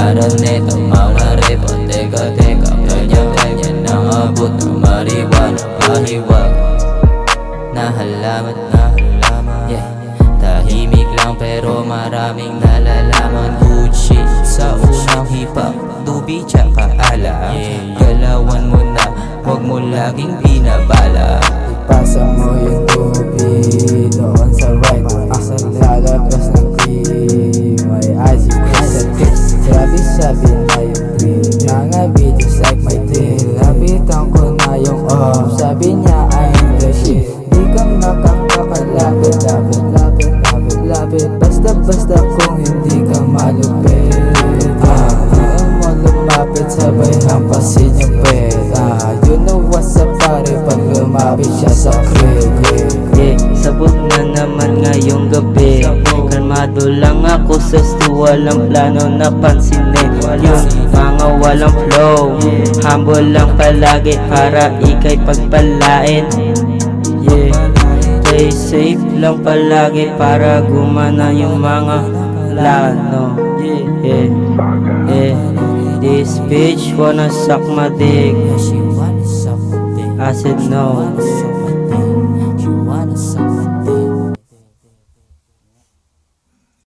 Araw nito mga repo, teka kanya-kanya nang abot ng mariwana, pahiwag na halaman, yeah. Tahimik lang pero maraming nalalaman. Good shit sa unang hip-hop, tubi tsaka ala. Galawan mo na, huwag mo laging binabala. Ipasa mo yung tubig doon sa right. Lalabas ng cream, may ice cream sa tips. Grabe sabi na yung dream, mga videos like my dream. Lapitan ko na yung off, sabi niya I'm the shit. Di ka makakalapit, lapit. Basta kung hindi ka malupit. Di mo lumapit, sabay hampasin yung pet. You know what's up pare, pag lumapit siya sa crib. Sabog na naman ngayong gabi. Kalmado lang ako sa walang plano na pansinin yung mga walang flow. Humble lang palagi para ikay pagpalain. Stay safe lang palagi para gumana yung mga plano. This bitch wanna suck my dick. I said no.